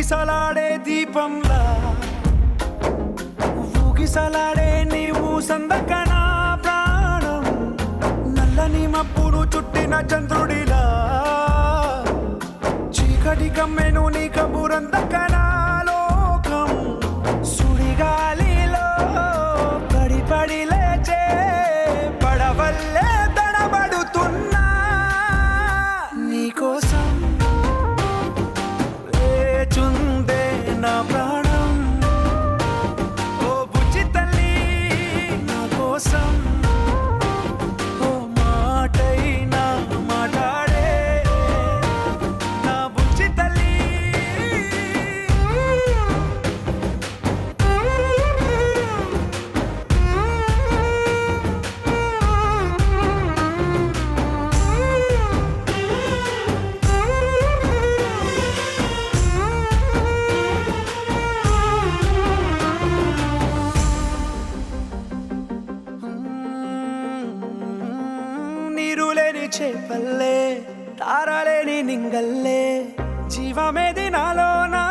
ఊగిసలాడే దీపంలా ఊగిసలాడే నీవు సందకనా ప్రాణం నల్లని మబ్బును చుట్టిన చంద్రుడిలా చీకటి కమ్మెను నీ కబురందకనా లోకం సుడిగాలిలో పడి పడి లేచే పడవల్లే తడబడుతున్నా నీకోసం వేచుందే నా ప్రాణం ఓ బుజ్జి తల్లి నా కోసం ఓ మాటైనా మాట్లాడే నా బుజ్జి తల్లి నీరులేని చేపల్లే తారలేని నింగల్లే జీవమేది నాలోనా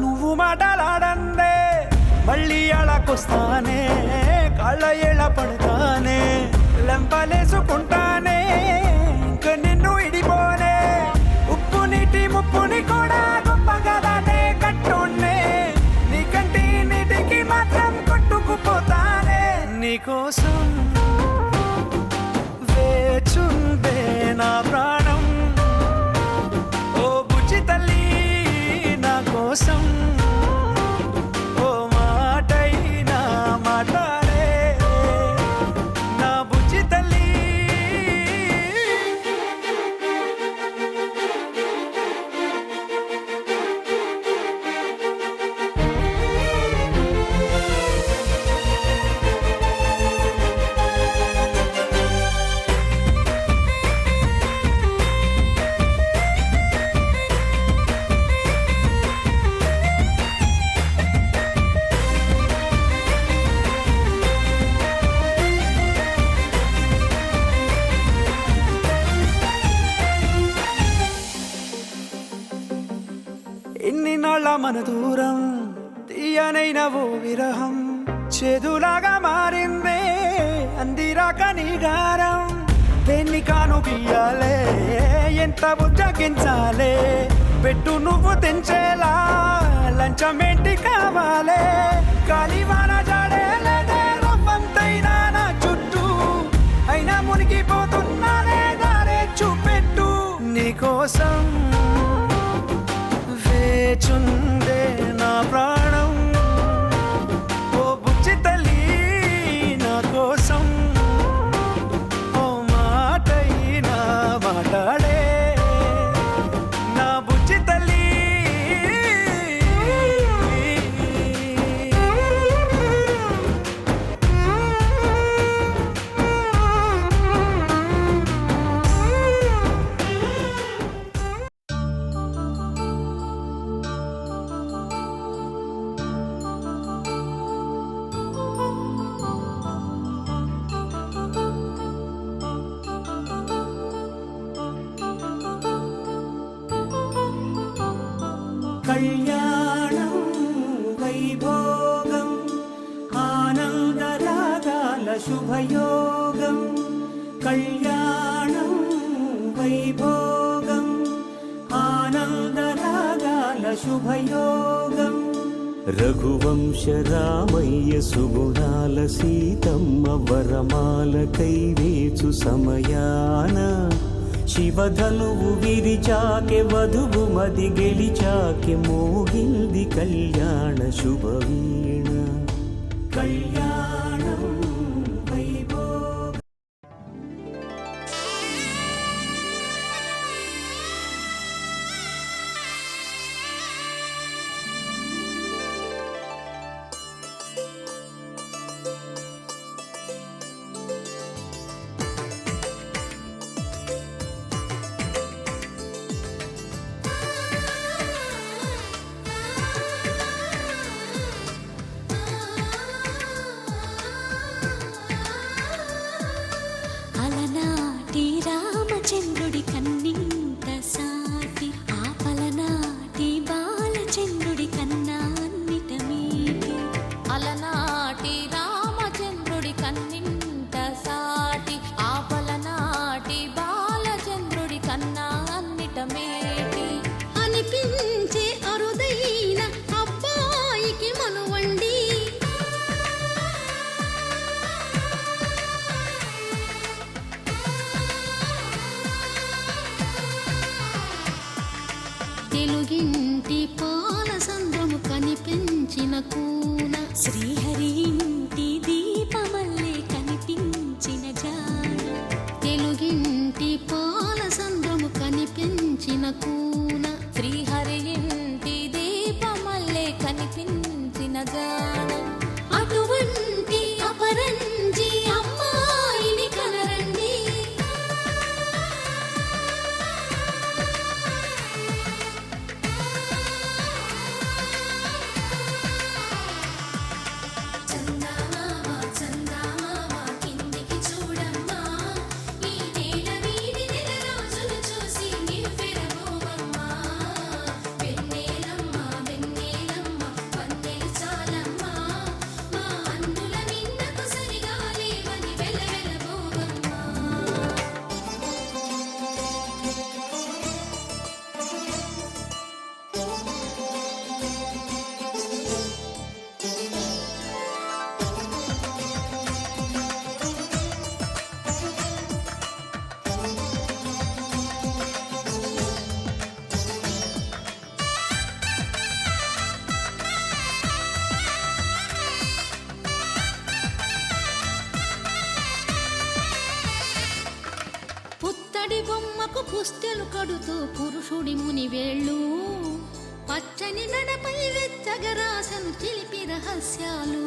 నువ్వు మాటలాడందే మళ్ళీ అళకొస్తానే కాళ్ళ ఏళ్ళ పడతానే లెంపలేసుకుంటానే ఇంక నిన్ను ఇడిపోనే ఉప్పు నీటి ముప్పుని కూడా గొప్పగదానే కట్టున్నే నీ కంటి నీటికి మాత్రం కొట్టుకుపోతానే నీకోసం వేచుందే నా ప్రాణం ఓ బుజ్జి తల్లి నా కోసం ఓ మాటైనా మాట్లాడే నా బుజ్జి తల్లి ఎన్ని నాళ్ళ మన దూరం తీయనైన ఓ విరహం చేదులాగా మారిందే అందిరాక నీగారం దేన్ని కాను బియ్యాలే ఎంత బుజ్జగించాలే పెట్టు నువ్వు తెంచేలా లంచమేంటి కావాలే కాలివాన జాడేలేదే రవ్వంతైనా నా చుట్టూ అయినా మునిగిపోతున్నానే దారే చూపెట్టు నీకోసం వేచుందే నా ప్రాణం ఓ బుజ్జి తల్లి నా కోసం ఓ మాటైనా మాట్లాడే నా బుజ్జి తల్లి కళ్యాణం వైభోగం ఆనందరాగాల శుభయోగం కళ్యాణం వైభోగం ఆనందరాగాల శుభయోగం రఘువంశ రామయ్య సుగుణాల సీతమ్మ వరమాల కైవేచు సమయాన శివధనువు విరిచాకె వధువు మది గెలిచాకె మోగింది కళ్యాణ శుభవీణ కళ్యాణం వైభోగం తెలుగింటి పాల సంద్రము కనిపించిన కూన శ్రీహరి ఇంటి దీపమల్లే కనిపించిన జాన తెలుగింటి పాల సంద్రము కనిపించిన కూన శ్రీహరి ఇంటి దీపమల్లే కనిపించిన జాన అటువంటి అపరంజి అమ్మాయిని కనరండి చందమామ చందమామ కిందికి చూడమ్మా ఈ నేల వీడి నెల రోజులు చూసి నివ్వెరబోవమ్మా వెన్నెలమ్మ వెన్నెలమ్మ వన్నెలు చాలమ్మా మా అన్నుల నిన్నకు సరిగా లేవని వెలవెలబోవమ్మా పుత్తడి బొమ్మకు పుస్తెలు కడుతూ పురుషుడి ముని వేళ్ళు పచ్చని నడపై వెచ్చగరాసను చిలిపి రహస్యాలు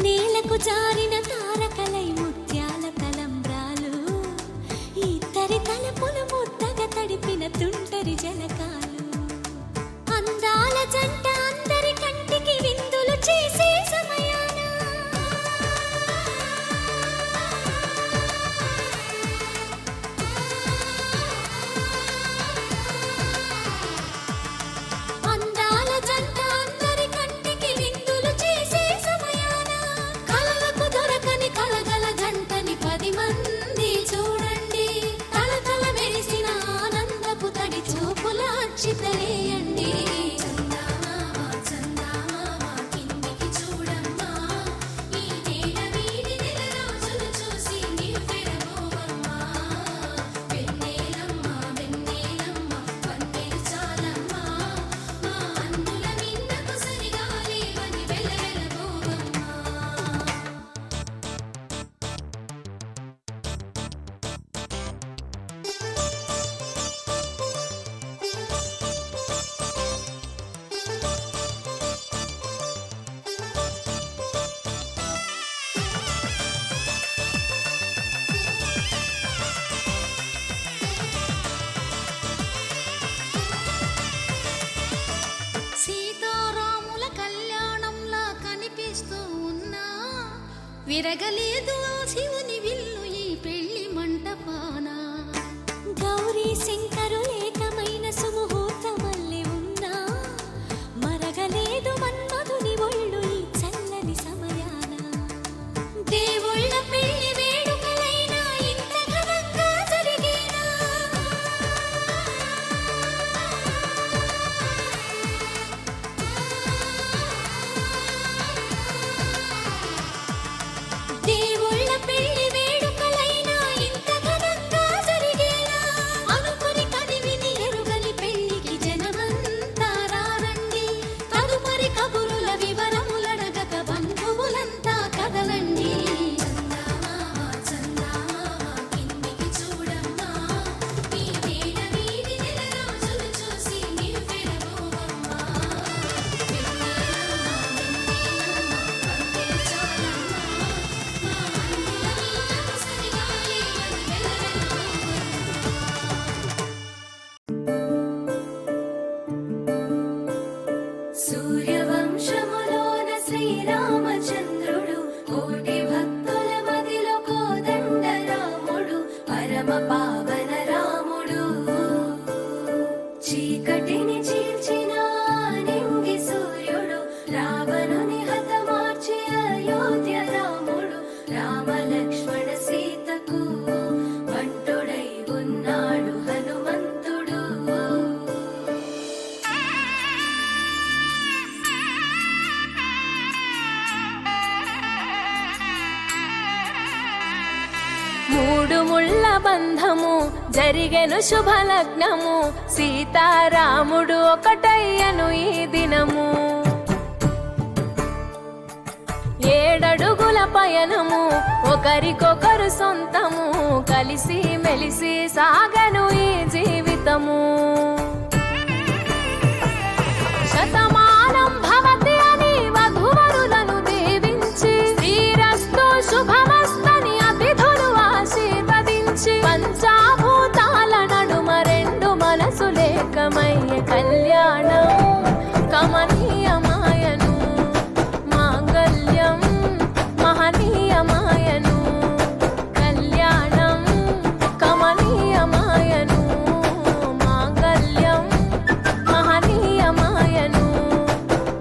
నేలకు జారిన తారకలై ముత్యాల తలంబ్రాలు ఇద్దరి తలపులు ముద్దగా తడిపిన తుంటరి జలకాలు అందాల జంట అందరి కంటికి విందులు చేసే సమయాన అందాల జంట అందరి కంటికి విందులు చేసే సమయాన కలలకు దొరకని కలగల జంటని 10 మంది చూడండి కలకల మెరిసిన ఆనందపు తడి చూపుల అచ్చితలేయండి చందమామ చందమామ కిందికి చూడమ్మా ఈ నేల వీడి నెల రోజులు చూసి నివ్వెరబోవమ్మా వెన్నెలమ్మ వెన్నెలమ్మ వన్నెలు చాలమ్మా మా అన్నుల నిన్నకు సరిగా లేవని వెలవెలబోవమ్మా సీతారాముల కళ్యాణంలా కనిపిస్తూ ఉన్నా విరగలేదు ఆ శివుని విల్లు ఈ పెళ్లి మంటపాన గౌరీ శంకరు ఏకమైన సుముహూర్తమల్లె ఉన్నా మరగలేదు మన్మధుని ఒళ్ళు ఈ చల్లని సమయాన దేవుళ్ళ పెళ్లి వేడుకలైనా ఇంత ఘనంగా జరిగేనా దేవుళ్ళ పెళ్లి వేడుకలైనా ఇంత ఘనంగా జరిగేనా అనుకుని కదివిని ఎరుగని పెళ్లికి జనమంతా రారండి తదుపరి కబురుల వివరములడగక బంధువులంతా కదలండి చందమామ చందమామ కిందికి చూడమ్మా ఈ నేల వీడి నెల రోజులు చూసి నివ్వెరబోవమ్మా వెన్నెలమ్మ వెన్నెలమ్మ వన్నెలు చాలమ్మా మా అన్నుల నిన్నకు సరిగా లేవని వెలవెలబోవమ్మా సూర్యవంశములోన శ్రీరామచంద్రుడు కోటి భక్తుల మదిలో కోదండ రాముడు పరమ పావన రాముడు చీకటిని చీల్చిన నింగి సూర్యుడు రావణుని హతమార్చి అయోధ్య రాముడు రామ లక్ష్మణ సీతకు బంటుడై ఉన్నాడు హనుమంతుడు మూడు ముళ్ళ బంధము జరిగెను శుభలగ్నము సీతారాముడు ఒకటయ్యను ఈ దినము. 7 అడుగుల పయనము ఒకరికొకరు సొంతము కలిసి మెలిసి సాగను ఈ జీవితము. శతమానం భవతి అని వధువరులను దీవించి శ్రీరస్తు శుభమస్తని అతిథులు ఆశీర్వదించి పంచాభూతాల నడుమ 2 మనసులేకమయ్య కళ్యాణం కమనీయమాయను మాంగళ్యం మహనీయమాయను కళ్యాణం కమనీయమాయను మాంగళ్యం మహనీయమాయను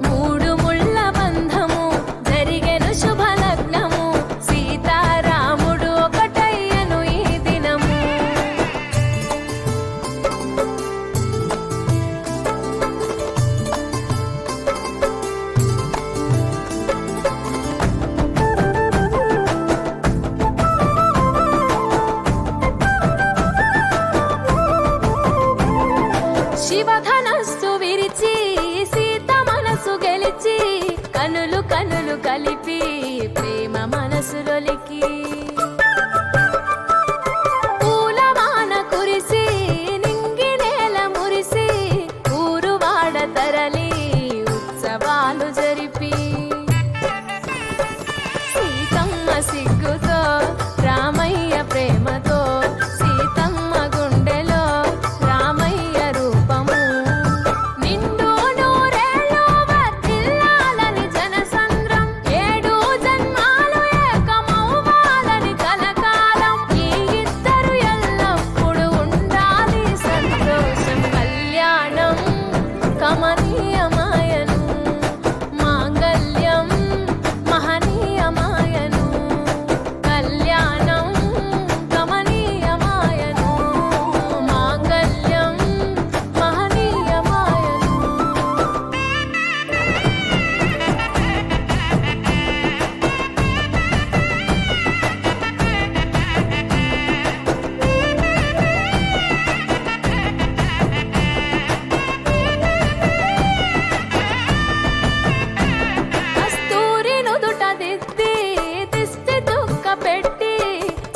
3 ముళ్ళ బంధము జరిగెను శుభలగ్నము సీతారాముడు ఒకటయ్యను ఈ దినము. శివధనస్సు విరిచి సీత మనసు గెలిచి కనులు కనులు కలిపి ప్రేమ మనసులొలికి పూలవాన కురిసి నింగి నేల మురిసి ఊరువాడ తరలి ఉత్సవాలు జరిపి సీతమ్మ సిగ్గుతో రామయ్య ప్రేమతో సీతమ్మ గుండెలో రామయ్య రూపము నిండు నూరేళ్ళు వర్ధిల్లాలని జనసంద్రం 7 జన్మాలు ఏకమవ్వాలని కలకాలం ఈ ఇద్దరు ఎల్లప్పుడు ఉండాలి సంతోషం కళ్యాణం కమనీయమాయను మాంగళ్యం మహనీయమాయను కళ్యాణం కమనీయమాయను మాంగళ్యం మహనీయమాయను. కస్తూరి నుదుట దిద్ది దిష్టి దుక్క పెట్టి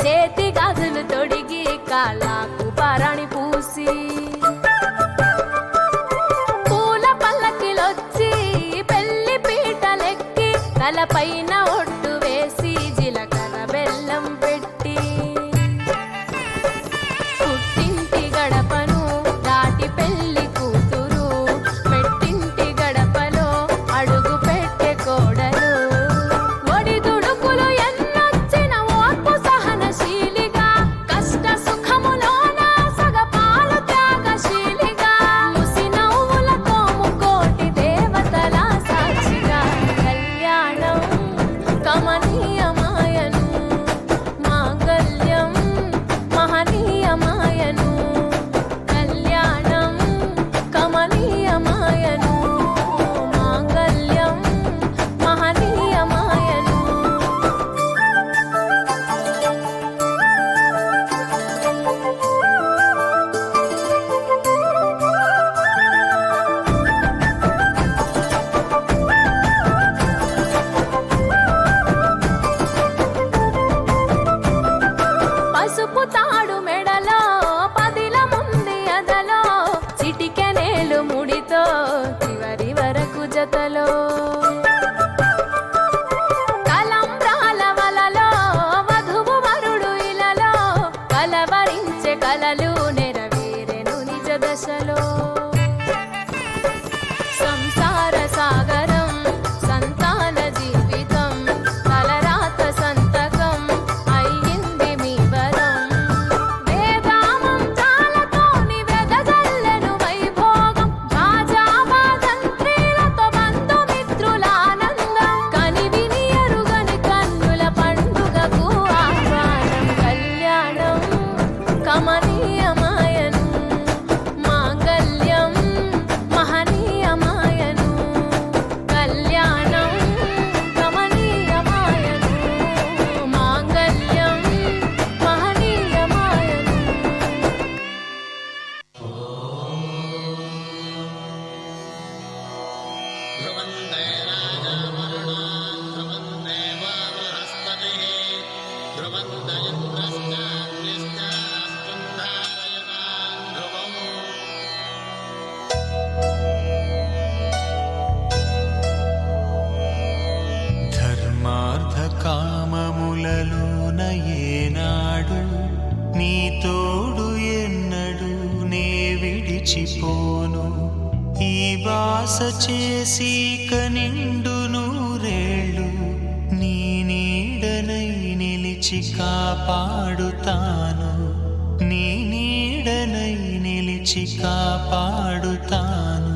చేతి గాజులు తొడిగి కాళ్ళకు పరణి పూసి పూల పల్లకిలొచ్చి పెళ్లి పీటలెక్కి తలపైన ఒట్టు వేసి జీలకర్ర బెల్లం పెట్టి పుట్టింటి గడపను దాటి పెళ్లి కూతురు పెట్టింటి గడపలో అడుగు పెట్టే కోడలు ఒడిదుడుకులు ఎన్నొచ్చిన ఓర్పు సహనశీలిగా కష్ట సుఖములోన సగపాలు త్యాగశీలిగా ముసి నవ్వులతో ముకోటి దేవతల సాక్షిగా కళ్యాణం కమనీయమాయను మాంగళ్యం మహనీయమాయను కళ్యాణం కమనీయమాయను మాంగళ్యం మహనీయమాయను. పసుపు తాడు మెడలో పదిల ముంది అదలో చిటికెనేలు ముడితో చివరి వరకు జతలో కలంబ్రాల వలలో వధువు వరుడు ఇలలో కలవరించే కలలు నెరవేరెను నిజ దశలో సంసార సాగరం సంతాన జీవితం తలరాత సంతకం అయ్యింది మీ వరం వేదామం చాలతోని వెదజల్లెను వైభోగం భాజావాదంత్రీలతో బంధుమిత్రుల ఆనందం కనివిని ఎరుగని కన్నుల పండుగకు ఆహ్వానం కళ్యాణం కమనీయమాయను మాంగళ్యం నిలిచిపోను ఈ బాస చేసి కనిండు నూరేళ్ళు నీ నీడనై నిలిచి కాపాడుతాను నీ నీడనై నిలిచి కాపాడుతాను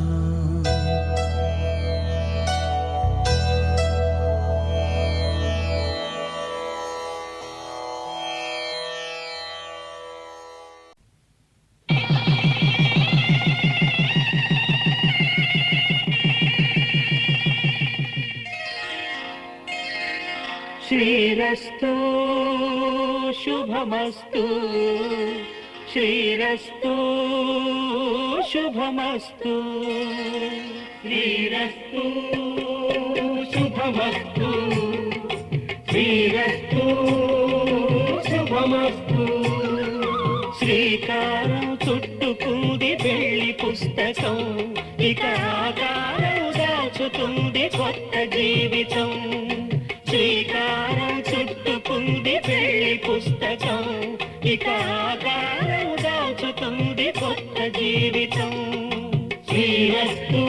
శ్రీరస్తు శుభమస్తు శ్రీరస్తు శుభమస్తు శ్రీరస్తు శుభమస్తు శ్రీరస్తు శుభమస్తు శ్రీకారం చుట్టుకుంది పెళ్లి పుస్తకం ఇక ఆకారం దాచుతుంది కొత్త జీవితం శ్రీకారం చుట్టుకుంది పెళ్లి పుస్తకం ఇక ఆకారం దాచుతుంది కొత్త జీవితం శ్రీరస్తు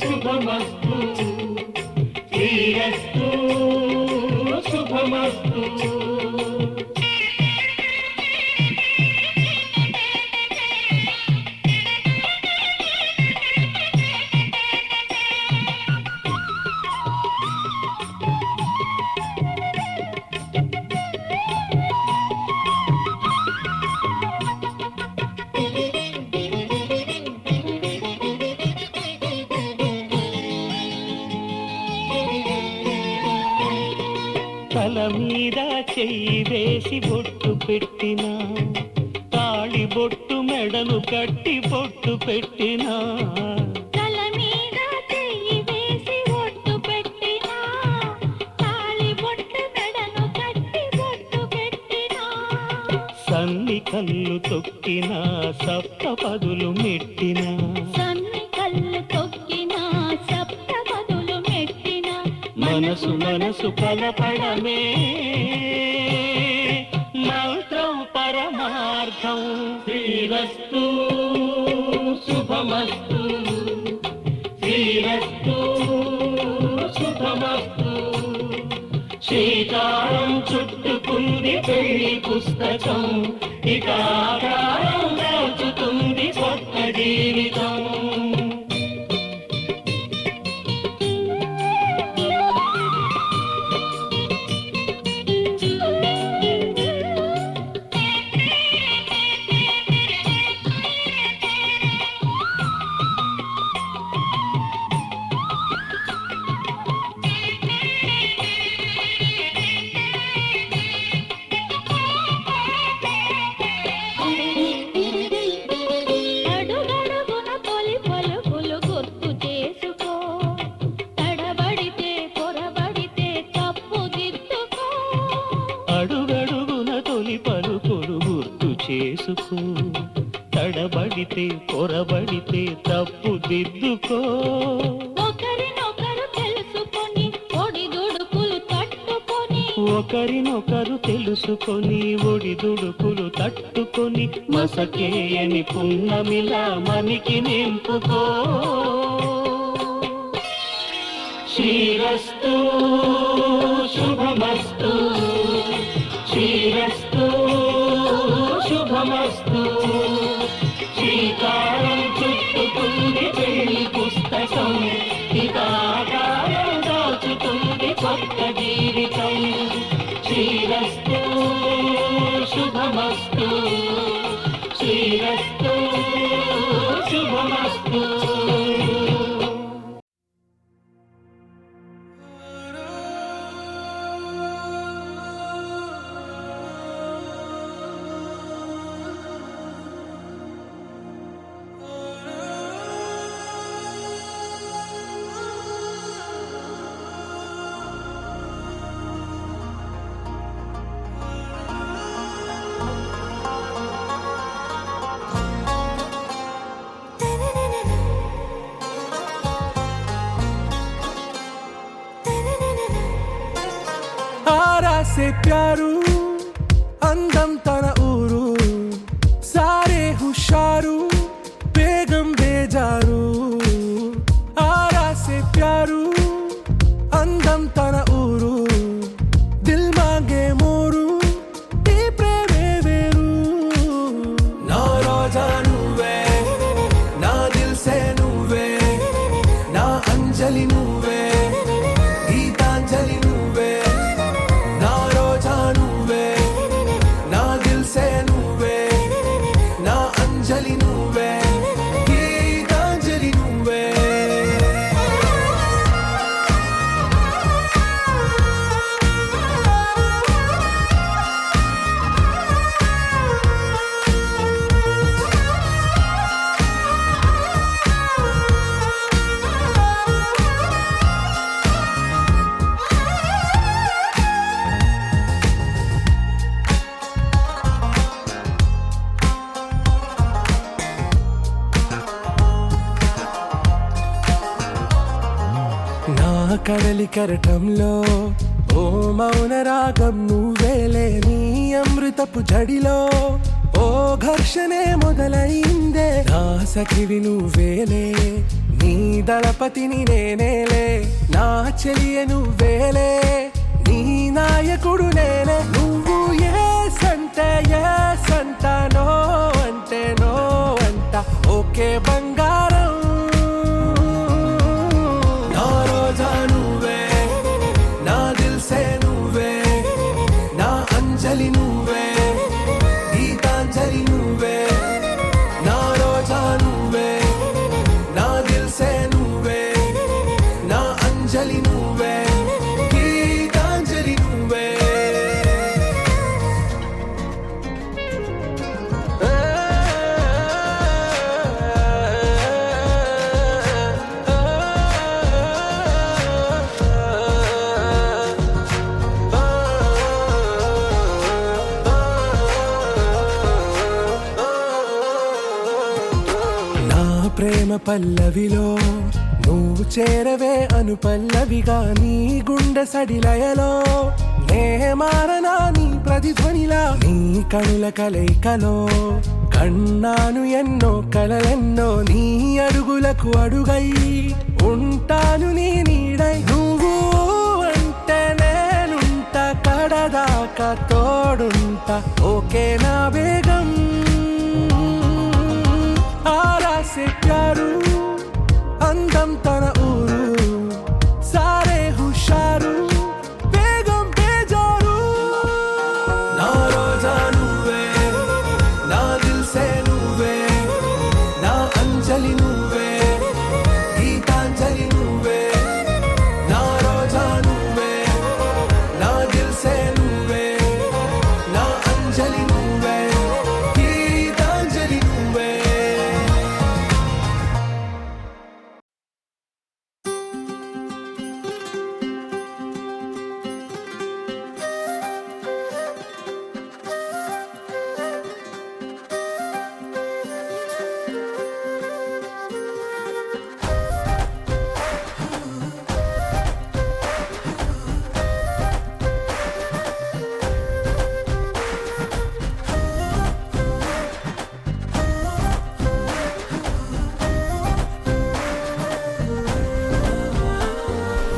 శుభమస్తు శ్రీరస్తు శుభమస్తు తల మీద చెయ్యి వేసి బొట్టు పెట్టినా తాళి బొట్టు మెడను కట్టి బొట్టు పెట్టినా తల మీద చెయ్యి వేసి బొట్టు పెట్టినా తాళి బొట్టు మెడను కట్టి బొట్టు పెట్టినా సన్ని కళ్ళు తొక్కినా సప్త పదులు మెట్టినా సన్ని కళ్ళు తొక్కినా సప్త పదులు మెట్టినా మనసు మనసు కలపడమే మంత్రం పరమార్థం శ్రీరస్తు శుభమస్తు శ్రీరస్తు శుభమస్తు శ్రీకారం చుట్టుకుంది పెళ్లి పుస్తకం ఇక ఆకారం దాచుతుంది కొత్త జీవితం అడుగడుగున తొలి పలుకులు గుర్తు చేసుకో తడబడితే పొరబడితే తప్పు దిద్దుకో అడుగడుగున తొలి పలుకులు గుర్తు చేసుకో తడబడితే పొరబడితే తప్పు దిద్దుకో ఒకరినొకరు తెలుసుకొని ఒడిదుడుకులు తట్టుకొని ఒకరినొకరు తెలుసుకొని ఒడిదుడుకులు తట్టుకొని మసకేయని పున్నమిలా మనికి నింపుకో శ్రీరస్తు శుభమస్తు శ్రీరస్తు శుభమస్తు శ్రీకారం చుట్టుకుంది పెళ్లి పుస్తకం ఇక ఆకారం దాచుతుంది కొత్త జీవితం శ్రీరస్తు శుభమస్తు శ్రీరస్తు శుభమస్తు आरा से प्यारू అందం తన ఊరు సారే హుషారు కడలి కెరటంలో ఓ మౌన రాగం నువ్వేలే, నీ అమృతపు జడిలో ఓ ఘర్షణే మొదలైందే. నా సఖివి నువ్వేలే, నీ దళపతిని నేనేలే, నా చెలియ నువ్వేలే, నీ నాయకుడు నేనే. నువ్వు ఏ సంట నో అంటే నో అంట, ఓకే బంగారం. నా రోజా నువ్వే, నా దిల్సే నువ్వే, నా అంజలి నువ్వే, గీతాంజలి నువ్వే. నా రోజా నువ్వే, నా దిల్సే నువ్వే, నా అంజలి నువ్వే, గీతాంజలి నువ్వే. నా ప్రేమ పల్లవిలో నువ్వు చేరవే అను పల్లవిగా, నీ గుండె సడిలయలో నే మారనా నీ ప్రతిధ్వనిలా. నీ కనుల కలయికలో కన్నాను ఎన్నో కలలెన్నో, నీ అడుగులకు అడుగై ఉంటాను నీ నీడై. నువ్వు అంటే నేనుంట కడదాకా తోడుంటా, ఓకే నా బేగం. ఆరా సే ప్యారు అందం తన ఊరు, సారే హుషారు బేగం బేజారు. నా రోజా నువ్వే, నా దిల్సే నువ్వే, నా అంజలి నువ్వే, గీతాంజలి నువ్వే. నా రోజా నువ్వే, నా దిల్సే నువ్వే, నా అంజలి నువ్వే, గీతాంజలి నువ్వే.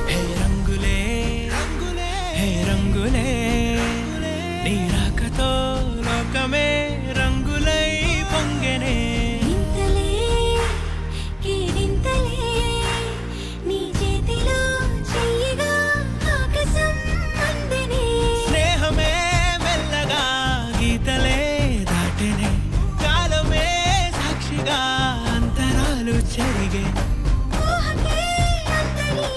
హే రంగులే హే రంగులే, నీ రాకతో లోకమే రంగులై పొంగెనే. ఇంతలే కేరింతలే, నీ చేతిలో చెయ్యగా ఆకాశం అందెనే. స్నేహమే మెల్లగా గీతలే దాటెనే, కాలమే సాక్షిగా అంతరాలు చెరిగే. ఊహకే అందని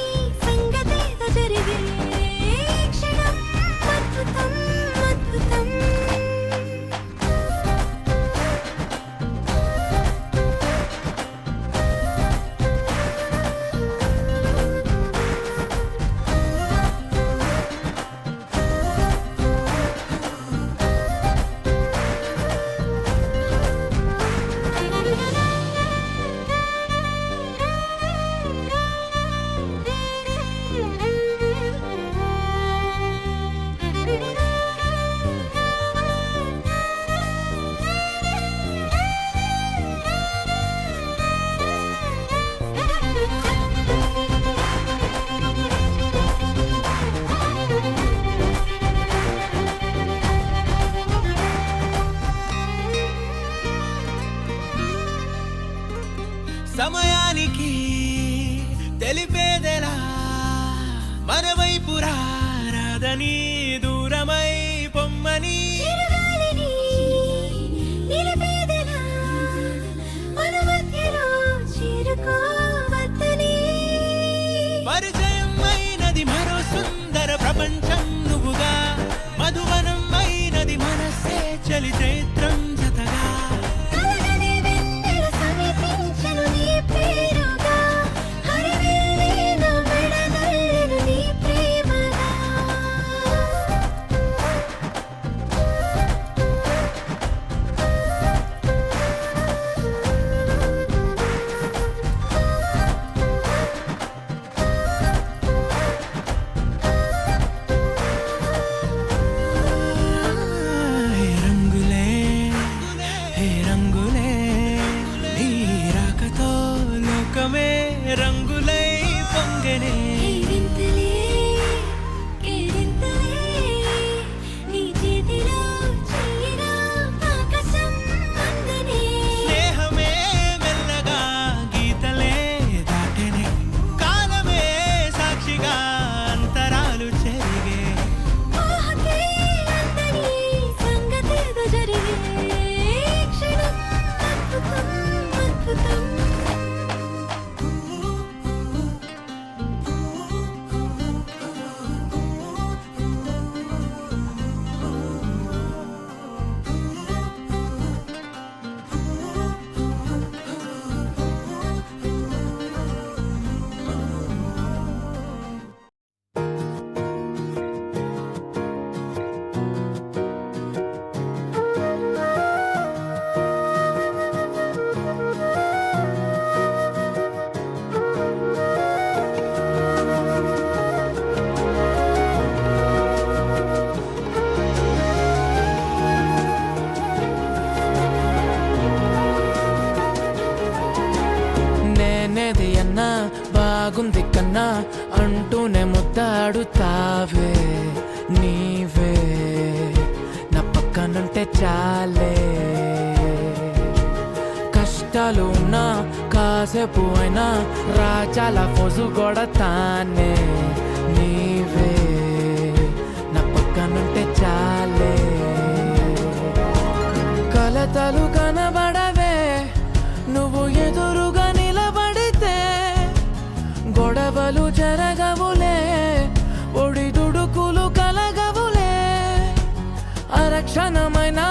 సంగతేదో జరిగే, క్షణం అద్భుతం అద్భుతం. సమయానికి తెలిపేదెలా, మన వైపు రాదని దూరమై పొమ్మని. చిరుగాలిని నిలిపేదెలా, మన మధ్యలో చేరుకోవద్దని. పరిచయం అయినది మరో సుందర ప్రపంచం నువ్వుగా, మధువనం అయినది మనసే చలి చైత్రం జతగా. కలగని వెన్నెల సమీపించెను నీ పేరుగా, హరివిల్లి నా మెడనల్లెను నీ ప్రేమగా. రంగులై పొంగనే కేరింతలే కేరింతలే నీ చేతిలో చెయ్యిలో ఆకాశం అందనే స్నేహమే మెల్లగా గీతలే దాటెనే కాలమే సాక్షిగా అంతరాలు చెరిగే ఊహకే అందని సంగతేదో జరిగే క్షణం అద్భుతం అద్భుతం నేనేది అన్నా బాగుంది కన్నా అంటూనే ముద్దాడుతావే నీవే నా పక్కనుంటే చాలే కష్టాలు ఉన్నా కాసేపు అయినా రాజాల ఫోజు కొడతానే నీవే నా పక్కనుంటే చాలే కలతలు కనబడవే నువ్వు ఎదురుగా నిలబడితే గొడవలు జరగవులే ఒడి దుడుకులు కలగవులే అరక్షణమైనా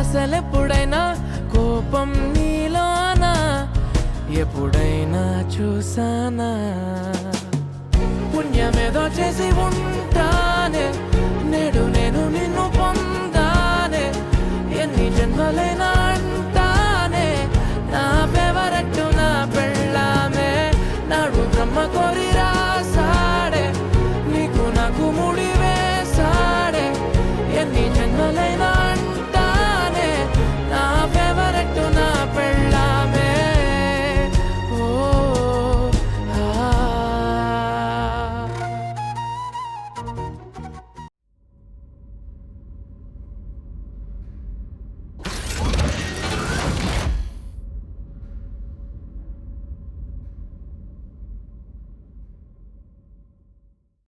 అసలెప్పుడైనా కోపం నీలోనా ఎప్పుడైనా చూసానా పుణ్యమేదో చేసి ఉంటానే నేడు నేను నిన్ను పొందానే ఎన్ని జన్మలైనా